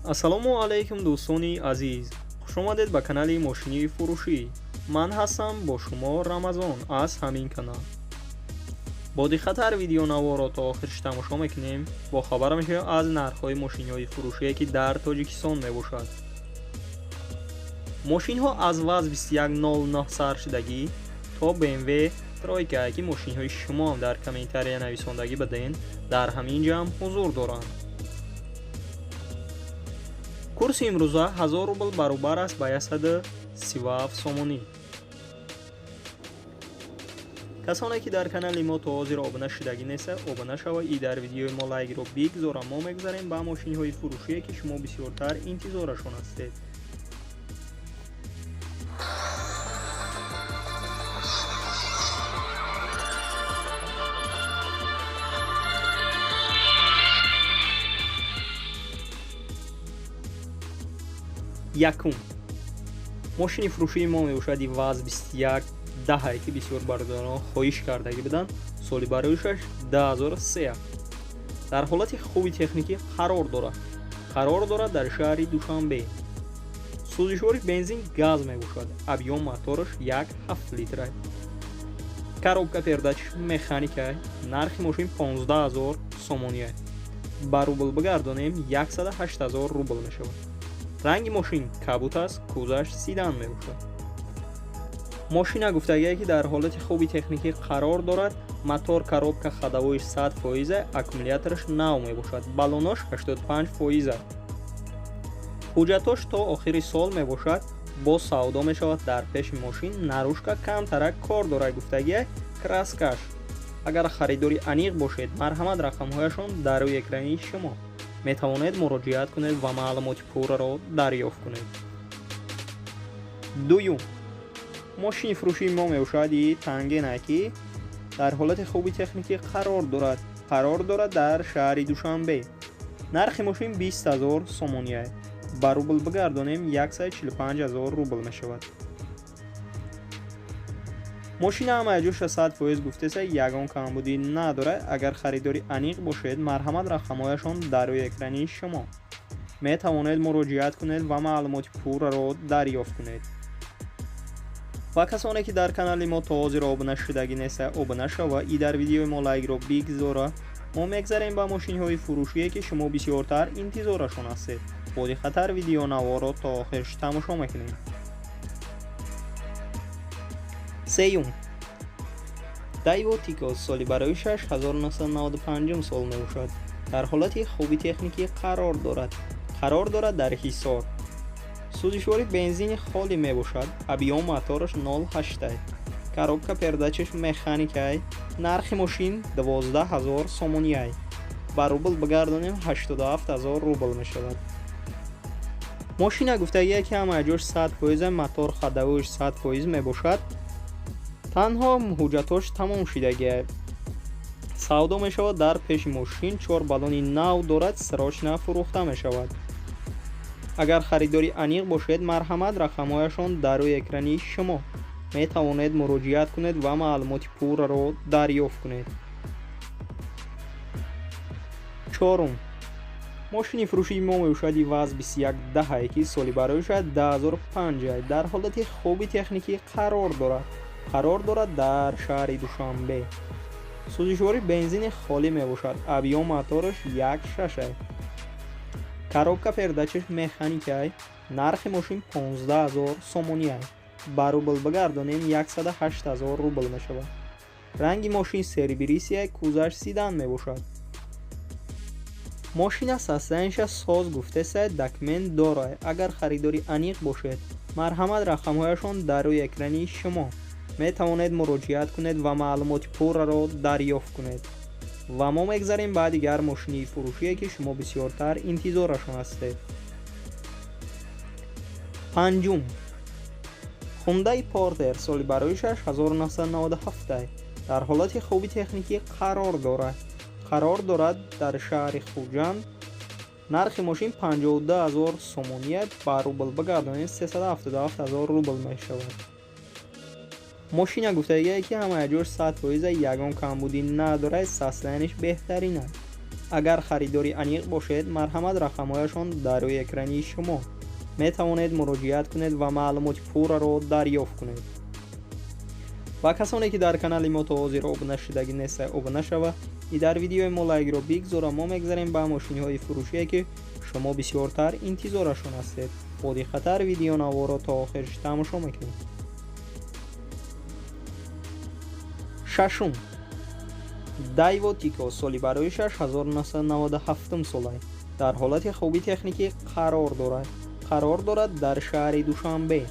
ассалому алайкум дӯстони азиз, хушомадед ба канали мошини фурӯшӣ. Ман ҳастам бо шумо Рамазон аз ҳамин канал. бо диққат ҳар видеонаворро то охирш тамошо мекунем. бо хабар мешавем аз нархҳои мошинҳои фурӯшие ки дар тоҷикистон мебошад. мошинҳо аз ваз 2109 то BMW тройка ки мошинҳои шумоам дар комментария нависондагӣ баден дар ҳамин ҷамъ ҳузур доранд. курси имрӯза 1000 рубл баробар аст ба 137 сомонӣ. касоне ки дар канали мо то ҳозир обуна шудагӣ неста, обуна шава и дар видеои мо лайкро бигзора. мо мегзарем ба мошинҳои фурӯшие ки шумо бисёртар интизорашон ҳастед. якум мошини фурӯшии мо мебошад ваз 2110 ки бисёр бардорон хоҳиш кардагӣ буданд. соли бароишаш 2003 дар ҳолати хуби техникӣ қарор дорад дар шаҳри Душанбе. сӯзишвори бензин газ мебошад. объём мотораш 1.7 литр. коробка передачаш механика. нархи мошин 15000 сомонӣ. ба рубл бигардонем 108000 рубл мешавад. ранги мошин кабут аст, кӯзаш сидан мебошад. мошина гуфтагие ки дар ҳолати хуби техникӣ қарор дорад. мотор, коробка, ходовоиш 100%, аккумулятораш нав мебошад. баллонош 85%. ҳуҷҷатош то охири сол мебошад. бо савдо мешавад дар пеши мошин. нарӯшка камтарак кор дорад гуфтагие. краскаш. агар харидори аниқ бошед, марҳамат рақамҳояшон дар рӯи экрани шумо. метавонед муроҷиат кунед ва маълумоти пурраро дарёфт кунед. дуюм мошини фурӯшии мо мебошад тангена ки дар ҳолати хуби техникӣ қарор дорад дар шаҳри Душанбе. нархи мошин 20000 сомонӣ. ба рубл бигардонем 145000 рубл мешавад. мошина ҳамаи ҷоша 100% гуфтеса, ягон камбудӣ надорад. агар харидори аниқ бошед, марҳамат рақамҳояшон дар рӯи экрани шумо. метавонед муроҷиат кунед ва маълумоти пурраро дарёфт кунед. ва касоне ки дар канали мо то ҳозир обуна шудагӣ неста, обуна шава и дар видеои мо лайкро бигзора. мо мегзарем ба мошинҳои фурӯшие ки шумо бисёртар интизорашон ҳастед. бо диққат ҳар видеонаворро то охирш тамошо мекунед. сеюм Daewoo Ticos соли бароишаш 1995 сол мебошад. дар ҳолати хуби техникӣ қарор дорад дар ҳисор. сӯзишвори бензини холӣ мебошад. объём мотораш 0.8. коробка передачаш механика. нархи мошин 12000 сомонӣ. ба рубл бигардонем 87000 рубл мешавад. мошина гуфтагие ки ҳамаи ҷош 100%, мотор, ходовоиш 100% мебошад. танҳо ҳуҷҷатош тамом шудагие. савдо мешавад дар пеши мошин. 4 баллони нав дорад. срочна фурӯхта мешавад. агар харидори аниқ бошед, марҳамат рақамҳояшон дар рӯи экрани шумо. метавонед муроҷиат кунед ва маълумоти пурраро дарёфт кунед. чорум мошини фурӯшии мо мебошад ваз 2110 ки соли бароишад 2005. дар ҳолати хуби техникӣ қарор дорад дар шаҳри Душанбе. сӯзишвори бензини холӣ мебошад. объём мотораш 1.6. коробка передачаш механика. нархи мошин 15000 сомонӣ. ба рубл бигардонем 108000 рубл мешавад. ранги мошин серебрисия, кӯзаш сидан мебошад. мошина состоянияша соз гуфтеса, документ дорад. агар харидори аниқ бошед, марҳамат рақамҳояшон дар рӯи экрани шумо. метавонед муроҷиат кунед ва маълумоти пурраро дарёфт кунед. ва мо мегзарем ба дигар мошини фурӯшие ки шумо бисёртар интизорашон ҳастед. панҷум Hyundai Porter соли бароишаш 1997. дар ҳолати хуби техникӣ қарор дорад дар шаҳри Хуҷанд. нархи мошин 52000 сомонӣ. ба рубл бигардонем 377000 рубл мешавад. мошина гуфтагие ки ҳамаи ҷош 100%, ягон камбудӣ надорад. состоянияш беҳтарин аст. агар харидори аниқ бошед, марҳамат рақамҳояшон дар рӯи экрани шумо метавонед муроҷиат кунед ва маълумоти пурраро дарёфт кунед. ва касоне ки дар канали мо то ҳозир обуна шудагӣ нестед, обуна шава и дар видеои мо лайкро бигзора. Мо мегзарем ба мошиниҳои фурӯшие ки шумо бисёртар интизорашон ҳастед. Бо диққатар видеонаворо то охир тамошо мекунед. шашум Дайво Тико соли бароишаш 1997 солай. дар ҳолати хуби техникӣ қарор дорад дар шаҳри Душанбе.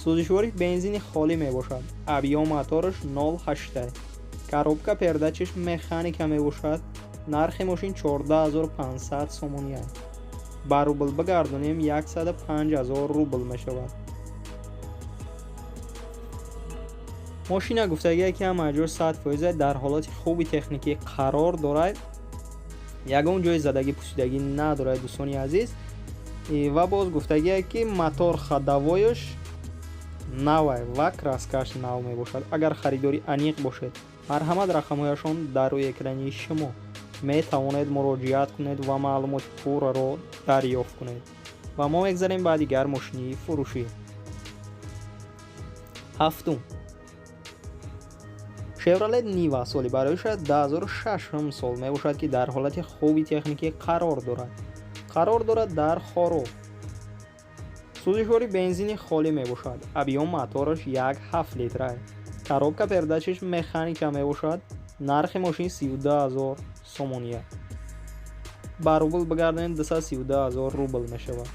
сӯзишвори бензини холӣ мебошад. объём мотораш 0.8. коробка передачаш механика мебошад. нархи мошин 14500 сомония. ба рубл бигардонем 105000 рубл мешавад. мошина гуфтагие ки ҳамаҷӯр 100% дар ҳолати хуби техникӣ қарор дорад. ягон ҷои задагӣ пусидагӣ надорад дӯстони азиз. ва боз гуфтагие ки мотор ходовояш навай ва краскаш нав мебошад. агар харидори аниқ бошед, марҳамат рақамҳояшон дар рӯи экрани шумо метавонед муроҷиат кунед ва маълумоти пурраро дарёфт кунед. ва мо мегзарем ба дигар мошини фурӯшӣ. ҳафтум Chevrolet Niva соли бароишаш 2006 сол мебошад ки дар ҳолати хуби техникӣ қарор дорад дар хороб. сӯзишвори бензини холӣ мебошад. объём мотораш 1.7 литр. коробка передачаш механика мебошад. нархи мошин 32000 сомония. ба рубл бигардонем 232000 рубл мешавад.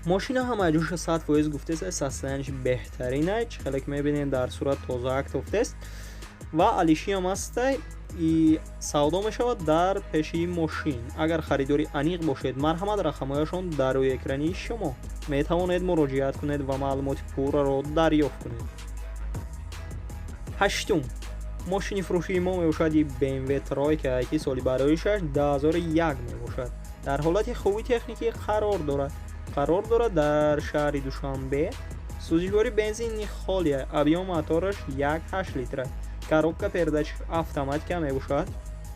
мошина ҳамаҷӯша 100% гуфтест, состояниш беҳтарин аст. хеле ки мебинем дар сурат тоза актов тест ва алиши ҳам астай и савдо мешавад дар пешии мошин. агар харидори аниқ бошед, марҳамат рақамҳояшон дар рӯи экрани шумо метавонед муроҷиат кунед ва маълумоти пурраро дарёфт кунед. ҳаштум мошини фурӯшии мо мебошад BMW Тройка ки соли бароишаш 2001 мебошад. дар ҳолати хуби техникӣ қарор дорад дар шаҳри Душанбе. сӯзишвори бензини холия. объём мотораш 1.8 литр. коробка передачаш автоматика мебошад.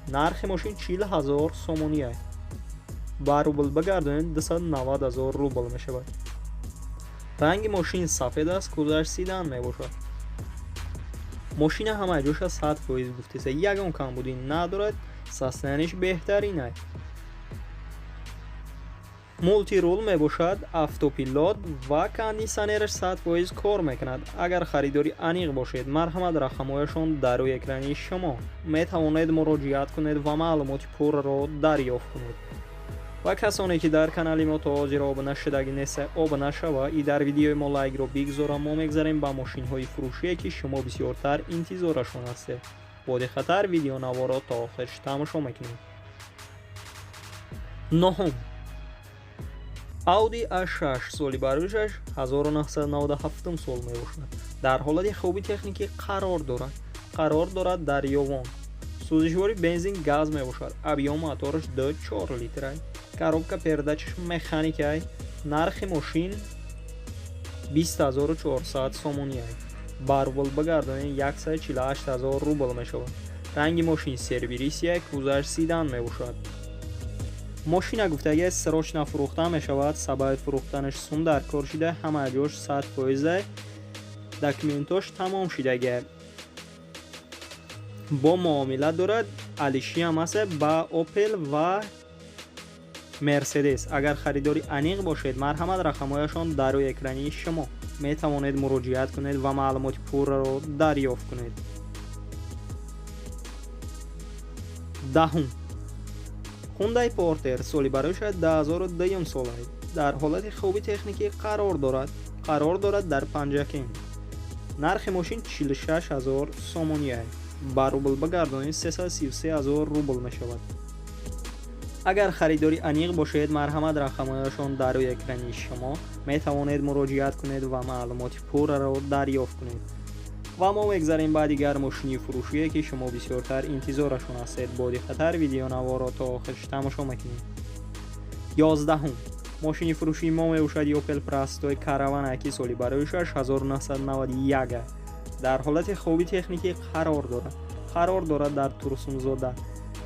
нархи мошин 40000 сомония. ба рубл бигардонед 290000 рубл мешавад. ранги мошин сафед аст. кузаш седан мебошад. мошина ҳамаҷӯша 100% гуфтеса, ягон камбудӣ надорад. состояниш беҳтарин аст. мултирул мебошад. автопилот ва кондитсионераш 100% кор мекунад. агар харидори аниқ бошед, марҳамат рақамҳояшон дар рӯи экрани шумо метавонед муроҷиат кунед ва маълумоти пурраро дарёфт кунед. ва касоне ки дар канали мо то ҳозир обуна шудагӣ нестед, обуна шава и дар видеои мо лайкро бигзора. мо мегзарем ба мошинҳои фурӯшие ки шумо бисёртар интизорашон ҳастед. бо диққатар видеонаворо то охир тамошо мекунед. ноҳум Audi A6 соли бароишаш 1997 сол мебошад. дар ҳолати хуби техникӣ қарор дорад дар ёвон. сӯзишвори бензин газ мебошад. объём мотораш 2.4 литр. коробка передачаш механика. нархи мошин 20400 сомония. ба рубл бигардонем 148000 рубл мешавад. ранги мошин сервисия. кузаш седан мебошад. мошина гуфтагӣ сирочна фурӯхта мешавад. сабаби фурӯхтанаш сум дар кор шуда, ҳамаҷош 100%. документош тамом шудагӣ. бо муомила дорад. алиши ҳам аст ба Opel ва Mercedes. агар харидори аниқ бошед, марҳамат рақамҳояшон дар рӯи экрани шумо метавонед муроҷиат кунед ва маълумоти пурраро дарёфт кунед. даҳум Hyundai Porter соли бароишаш 2002 сол аст. дар ҳолати хуби техникӣ қарор дорад дар Панҷакент. нархи мошин 46000 сомония. ба рубл бигардонед 333000 рубл мешавад. агар харидори аниқ бошед, марҳамат рақамҳояшон дар рӯи экрани шумо метавонед муроҷиат кунед ва маълумоти пурраро дарёфт кунед. ва мо мегзарем ба дигар мошини фурӯшие ки шумо бисёртар интизорашон ҳастед. бо диққатар видеонаворо то охир тамошо мекунед. 11 мошини фурӯшии мо мебошад Opel Prasto Caravana ки соли бароишаш 1991 аст. дар ҳолати хуби техникӣ қарор дорад дар Турсунзода.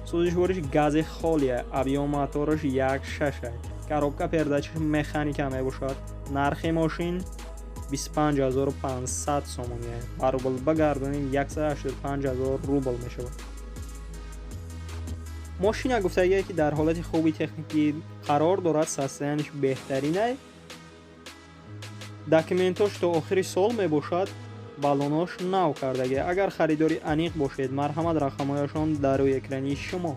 Сӯзишвориш гази холия, объем мотораш 1.6, коробка передачаш механика мебошад. Нархи мошин 25500 сомония, ба рубл багардонем 185000 рубл мешавад. мошина гуфтагие ки дар ҳолати хуби техникӣ қарор дорад, состояниш беҳтарин аст. документош то охири сол мебошад. балонош нав кардагӣ. Агар харидори аниқ бошед, марҳамат рақамҳояшон дар рӯи экрани шумо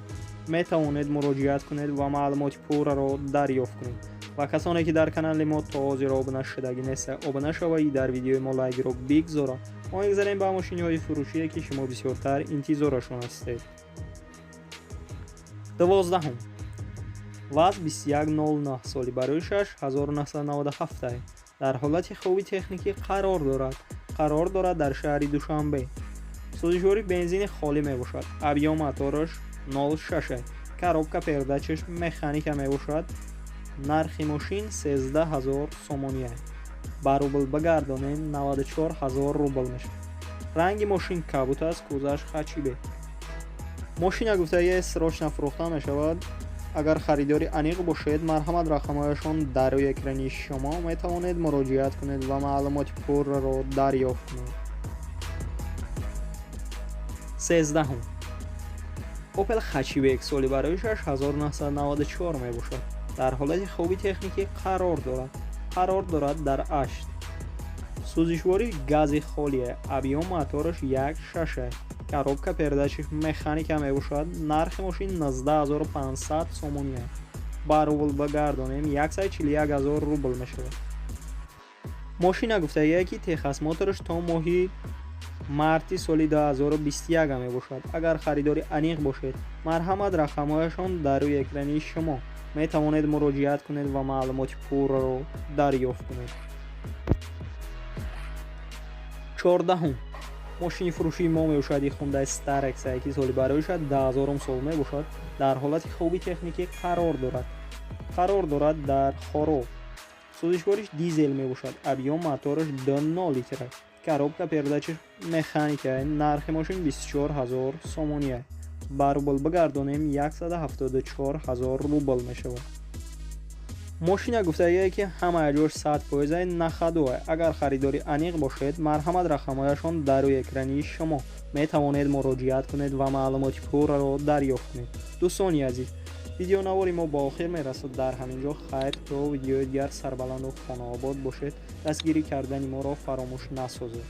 метавонед муроҷиат кунед ва маълумоти пурраро дарёфт кунед. ва касоне ки дар канали мо то ҳозир обуна шудагӣ неста, обуна шаваи дар видеои мо лайкро бигзора. мо мегзарем ба мошиниҳои фурӯшие ки шумо бисёртар интизорашон ҳастед. 12. ваз 2109 соли бароишаш 1997 аст. дар ҳолати хуби техникӣ қарор дорад дар шаҳри Душанбе. сӯзишвори бензини холӣ мебошад. объем мотораш 0.6 аст. коробка передачаш механика мебошад. нархи мошин 13000 сомония аст. ба рубл багардонем 94000 рубл мешавад. ранги мошин кабут аст, кӯзаш хачибе. мошина гуфтагие срочна фурӯхта мешавад. агар харидори аниқ бошед, марҳамат рақамҳояшон дар рӯи экрани шумо метавонед муроҷиат кунед ва маълумоти пурраро дарёфт кунед. 13. Opel Hatchback соли бароишаш 1994 мебошад. дар ҳолати хуби техникӣ қарор дорад дар 8. сӯзишвори гази холия, объем мотораш 1.6 аст. коробка передачаш механика мебошад. нархи мошин 19500 сомония аст. ба рубл багардонем 141000 рубл мешавад. мошина гуфтагие ки техас мотораш то моҳи марти соли 2021 мебошад. агар харидори аниқ бошед, марҳамат рақамҳояшон дар рӯи экрани шумо метавонед муроҷиат кунед ва маълумоти пурраро дарёфт кунед. 14. мошини фурӯшии мо мебошад Hyundai Starex, ки соли бароишад 2000 сол мебошад. дар ҳолати хуби техникӣ қарор дорад дар хоров. сӯзишвориш дизел мебошад. объем мотораш 2.0 литр аст. коробка передачаш механика аст. нархи мошин 24000 сомония аст. ба рубл багардонем 174000 рубл мешавад. мошина гуфтагие ки ҳамаи ҷош 100% аст, нахаду аст. агар харидори аниқ бошед, марҳамат рақамҳояшон дар рӯи экрани шумо метавонед муроҷиат кунед ва маълумоти пурраро дарёфт кунед. дӯстони азиз, видеонавори мо ба охир мерасад. дар ҳамин ҷо хайр то видеои дигар сарбаланду хонаобод бошед. дастгирӣ кардани моро фаромӯш насозед.